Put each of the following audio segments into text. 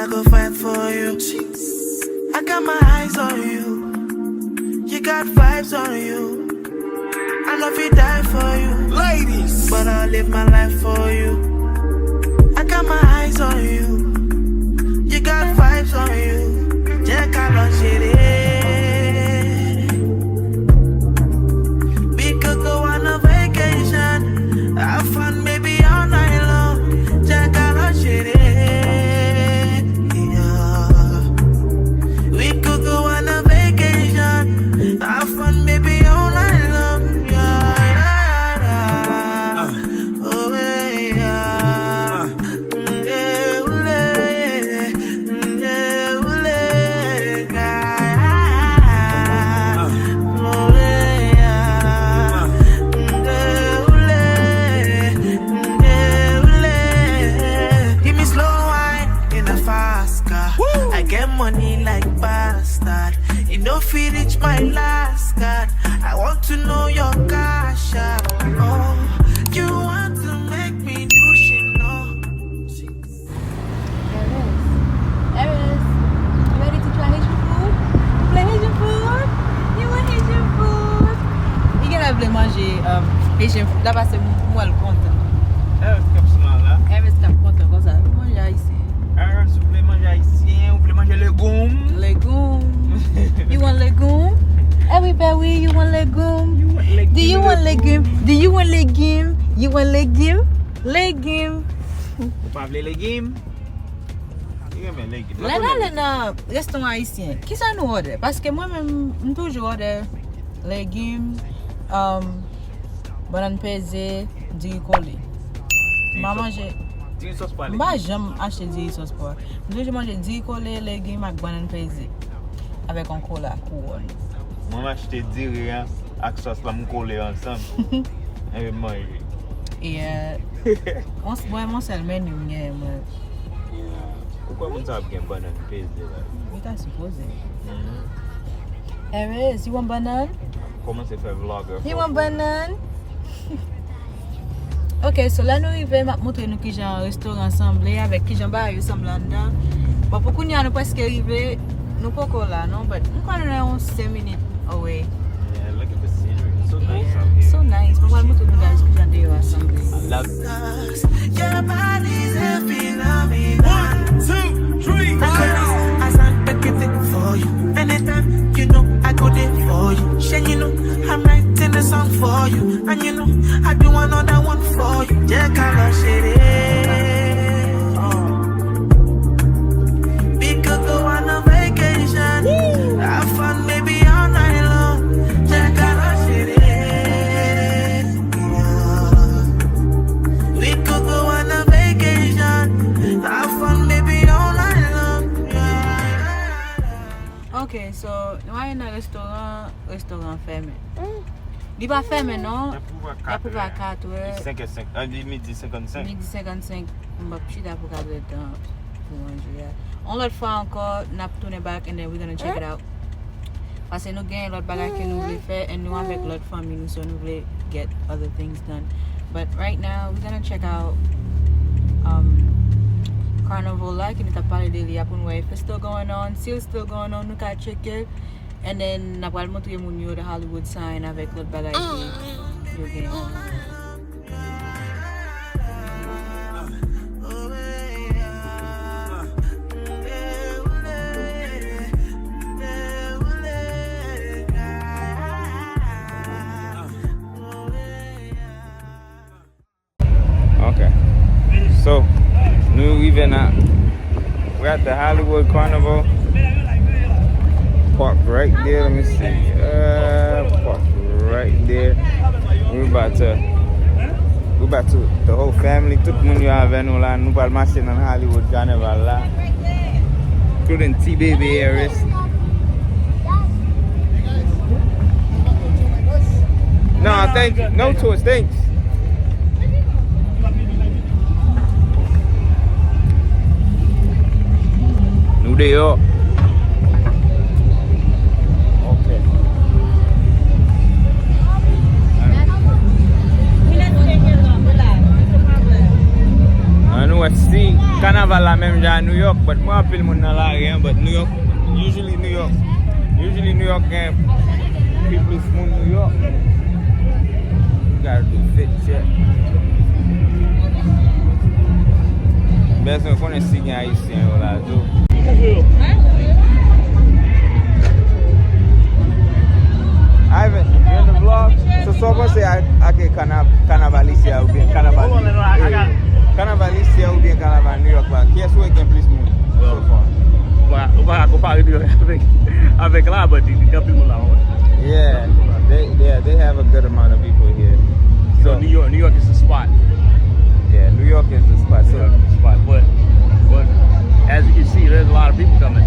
I go fight for you. I got my eyes on you. You got vibes on you. I love you, die for you, ladies. But I'll live my life for you. I got my eyes on you. You got vibes on you. 𝐒𝐿𝐄𝐑𝐈𝐁𝐄. We could go on a vacation, have fun maybe all night long. 𝐒𝐿𝐄𝐑𝐈𝐁𝐄. Yeah. We could go on a vacation, have fun maybe all night long. Money like bastard. You know if you reach my last card, I want to know your cash out. Oh, you want to make me do shit, no? Eris, you ready to try Haitian food? Play Haitian food? You want Haitian food? Il y a la manger Haitian food. Là-bas c'est moi le content. Eris comme ça là. Eris est content comme ça. Manger haïtien. Eris, vous voulez manger haïtien, vous voulez manger légumes? Legume. You want legume? Everybody, you want legume? Do you want legume? Do you want legume? You want legume? Legume. Vous pas voulez légumes? Il y a mes légumes. Là, dans le restaurant haïtien, qui ça nous order? Parce que moi-même, je toujours order légumes, banane pesée, du collé. Maman manger. Du sauce pas légumes. Moi, j'aime acheter du sauce pas. Je mange du collé, légumes avec banane pesée. Avec un cola cool. Moi, j'achète du riz avec sauce là, me coller ensemble. Et manger. Et moi, c'est le menu. Pourquoi on a bien banane pesée là? Oui, t'as supposé. Eris, you want banane? Comment c'est faire vlogger? You want banane? Ok, so là nous arrivons à montrer nous qui j'ai un restaurant ensemble avec qui j'ai un ensemble là-dedans. Bon, pour qu'on y a nous presque arrivé, nous pas encore là, non? But nous sommes 5 minutes away. Yeah, look at the scenery. It's so nice out here. So nice. But what montrer nous guys qui j'ai ensemble. I love it. Your body's heavy, loving. 1, 2, 3, 4. I stand back it for you. Anytime you know I go there for you. Shane, you know I'm writing a song for you, and you know I do another one for you. 𝐒𝐿𝐄𝐑𝐈𝐁𝐄. We could go on a vacation, have fun maybe all night long. 𝐒𝐿𝐄𝐑𝐈𝐁𝐄. We could go on a vacation, have fun maybe all night long. Ok, so nous allons dans un restaurant fermé. Il va fermer, non? Il va pouvoir 4 heures. 5 et 5. Midi 55. Midi 55, on va plus pour garder le temps pour manger. On l'autre fois encore, on a tourné back and then we're gonna check it out. Parce que nous avons l'autre bagage que nous voulons faire et nous avec l'autre famille, nous voulons get other things done. But right now, we're gonna check out Carnival là, qui nous a parlé de l'IA pour nous voir if it's still going on. Si it's still going on, nous allons checker. And then, nous allons montrer the Hollywood sign avec l'autre bagage qui nous gagne. Okay. So, we're at the Hollywood Carnival. Park right there. Let me see. Park right there. We're about to the whole family. Tout le monde y a venu là. Nous allons marcher dans Hollywood Carnival là. Including T-Baby Eris. No, thank you. No tours, thanks. New day up. Okay. I know what see Canaval pa menm jan New York, but mwen apil moun nan la gen, but New York, usually New York gen people from New York. You gotta do fit check. Best mwen konen si gen Haitian yo la do. Ivan, you in the vlog? So someone say I can Canavalisia ou bien Canaval. Canavalisia ou bien Canaval New York là. Qui est-ce qui est plus moun? So far. On va comparer avec là, but il y a plus de là. Yeah, they have a good amount of people here. So New York is the spot. Yeah, New York is the spot. So But as you can see, there's a lot of people coming.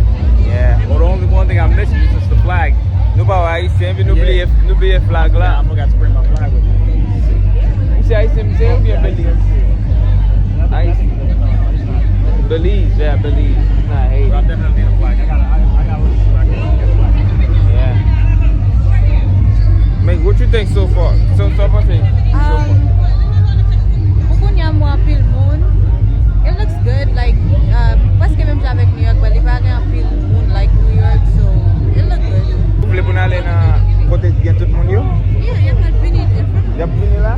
yeah. Well, the only one thing I'm missing is just the flag. Nou pa wa Haitien, vi nou bliye flag la. I'm gonna bring my flag with me. Mse Haitien mse ou bien Belize? Belize, yeah, Belize. Nah, Haiti. But I'm definitely in a flag. I gotta look at the flag. Yeah. Meg, what you think so far? So far say. Pupunya mo apil moon. It looks good, like paske mem avec New York, but if I can apil moon like New York, so it look good. Vous voulez pou nan ale nan kote gen tout moun yo? Yeah, you have been in front. Yap vini la?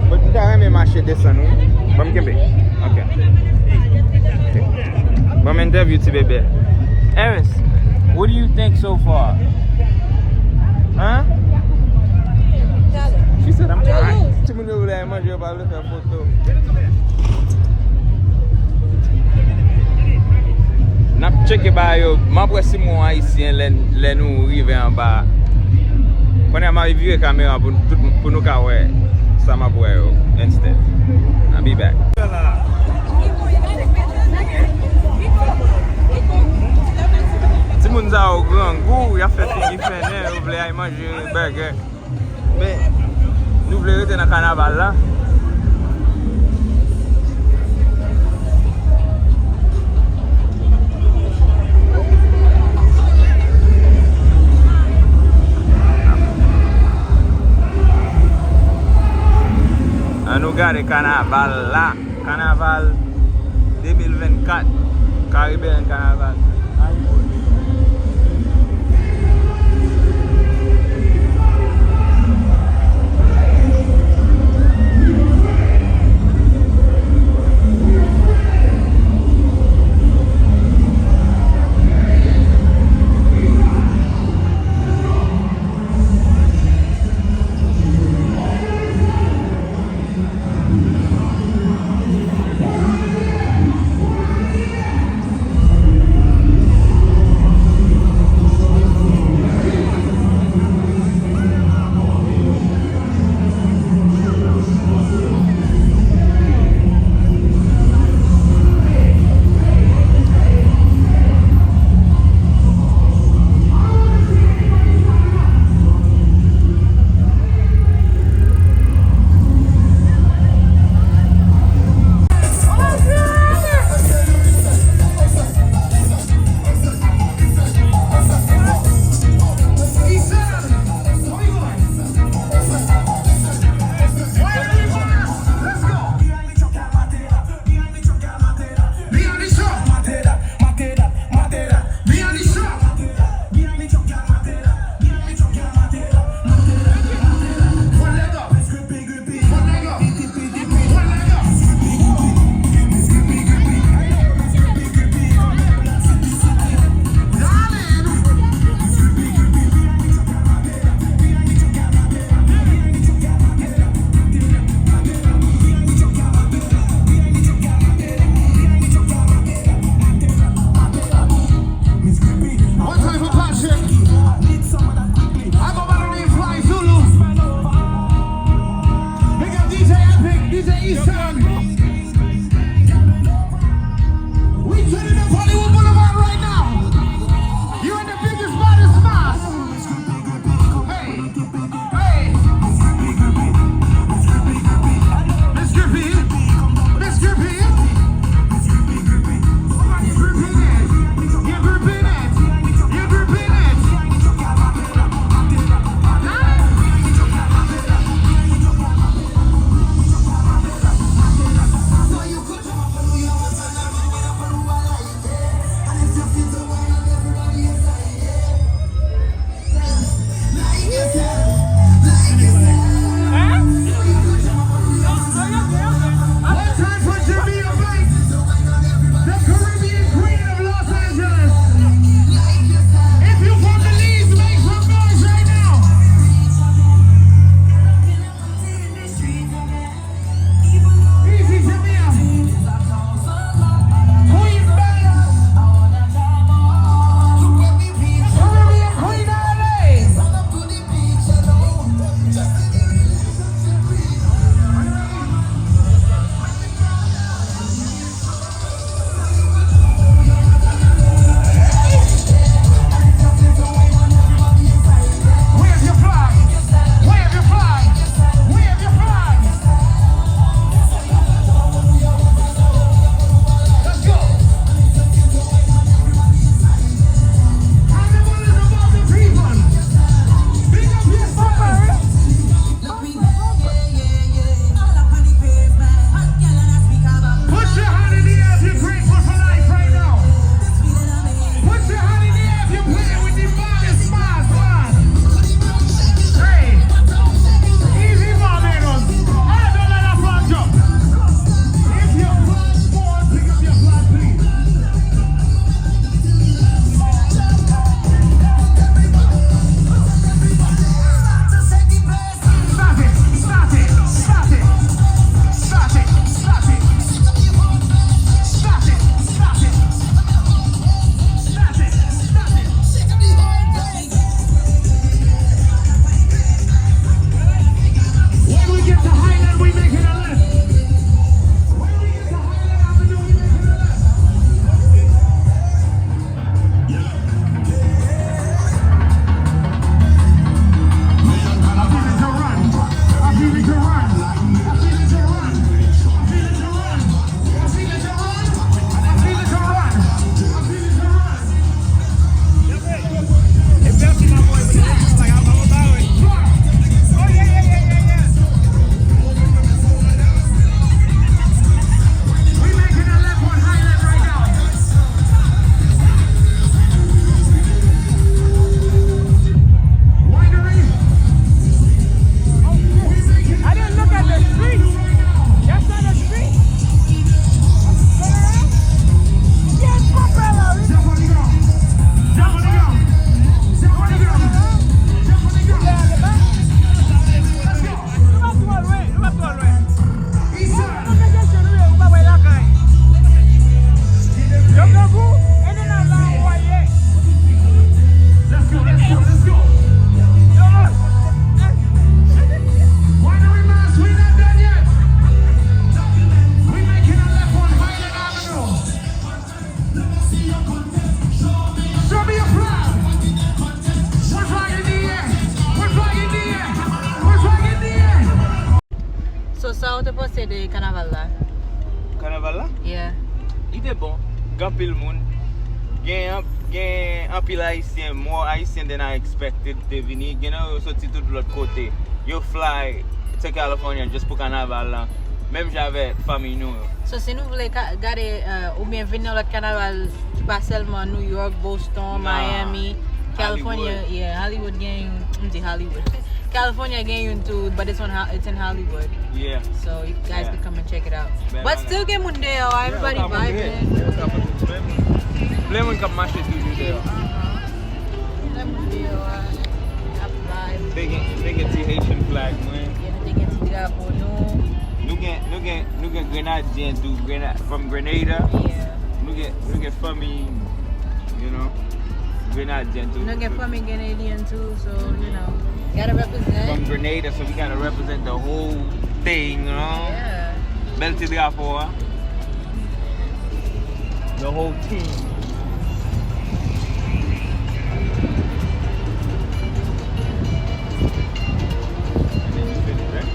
But mwen ta reme mache desan nou. Bam kembe? Ok. Bam interview ti bebe. Eris, what do you think so far? Huh? She said I'm trying. Ti moun yo vle manje yo pa vle fè foto. Nap cheke ba yo, mapwe si moun Haitien len nou rive an ba. Konen ma review kamera pou nou ka we sa mapwe yo instead. I'll be back. Ti moun za ou gran gou, ya fè ti fene, ou vle ay manje burger. Men, nou vle rete nan Canaval la. An nou gade Canaval la. Canaval 2024. Caribbean Canaval. te pensez de Canaval là? Carnival là? Yeah. Il était bon. Grand pile moun. Gen un pile haïtien, more haïtien than I expected te vini. Gen yo sorti tout de l'autre côté. Yo fly to California just pour Carnival là. Même j'avais famille nous. So si nous voulons garder ou bien venir l'autre Canaval qui pas seulement New York, Boston, Miami, California, Hollywood. yeah, Hollywood game, Hollywood. California game too, but it's in Hollywood. Yeah. So you guys can come and check it out. Ben, But man. still get Mundeo, everybody vibing. Plein moun kap marcher toujours dehors. Let Mundeo, that vibe. They get the Haitian flag, man. Yeah, they get to the for no. Nous get Grenadians do from Grenada. Yeah. Nous get famille, you know, Grenadians do. You don't get from Canadian too, so you know, gotta represent. From Grenada, so we gotta represent the whole thing, you know. Yeah. Belti drapeau, huh? The whole team. And then you finish, right?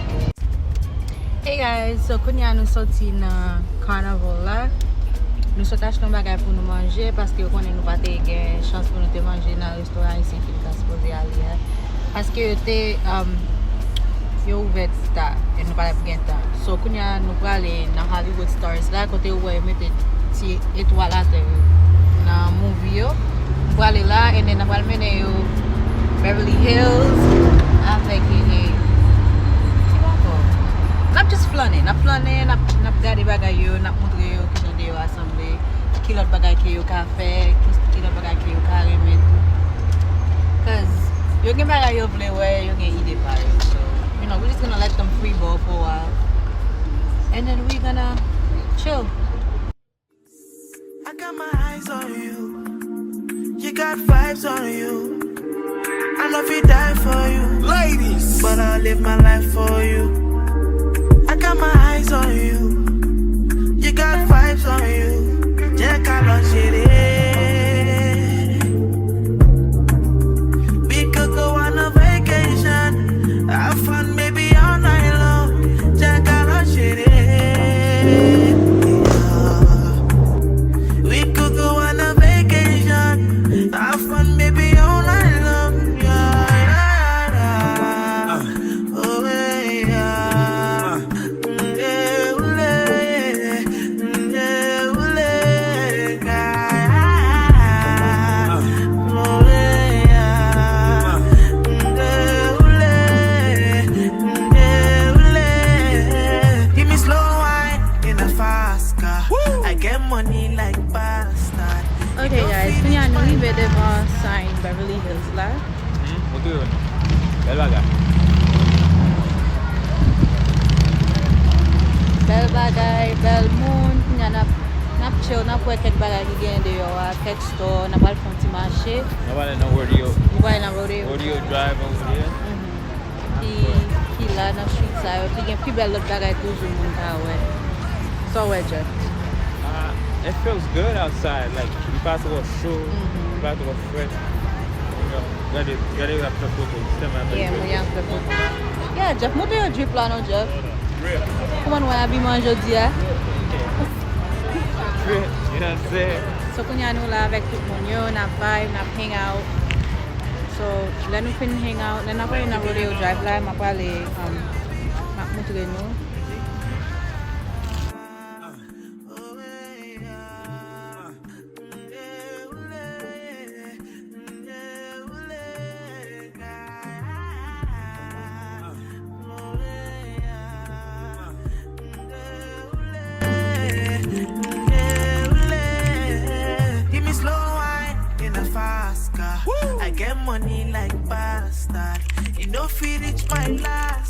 Hey guys, so konya nou sorti nan Carnival la. Nou sot achton bagay pou nou manje paske yo konen nou pate gen chans pou nou te manje nan restoran isi ki nou ta suppose ali. Paske yo te yo ouvet ta e nou pale pou gen ta. So konya nou prale nan Hollywood Stars la kote yo woye mette ti etwal ate yo nan movie yo. Nou prale la e nan pale mene yo Beverly Hills avèk Nap just flâner, nap gade bagay yo, nap montre yo ki jan de yo asemble, ki lot bagay ki yo ka fe, ki lot bagay ki yo ka reme tout. Cause yo gen bagay yo vle we, yo gen ide pa yo. So, you know, we're just gonna let them free ball for a while. And then we're gonna chill. I got my eyes on you. You got vibes on you. I love you, die for you. Ladies! But I'll live my life for you. I got my eyes on you. You got vibes on you. 𝐒𝐿𝐁𝐄. We could go on a vacation, have fun maybe all night long. 𝐒𝐿𝐁𝐄. We could go on a vacation, have fun maybe all night long. Okay guys, kunya nou rive devan sign Beverly Hills la. Moutou yon. Bel bagay. Bel bagay, bel moun, kunya nap chill, nap wè kek bagay ki gen de yo a, kek store, nap al fonti manche. Nobody know rodeo. Mwen nan rodeo. Rodeo drive over here. Ki la nan street sa yo, ki gen pi bel lot bagay toujou moun ka wè. So wè je. It feels good outside. Like you pass to go show, you pass to go fresh. You know, gotta have to photo. Yeah, mwen yan fè foto. Yeah, Jeff, mwote yo drip la nou, Jeff? Real. Kouman wè abiman jodi ya? You know what I'm saying? So kunya nou la avèk tout moun yo, nap vibe, nap hang out. So, lè nou fin hang out, lè nap wè yon nan rodeo drive la, map wale, map moutre nou. I get money like bastard. You don't feel it's my last.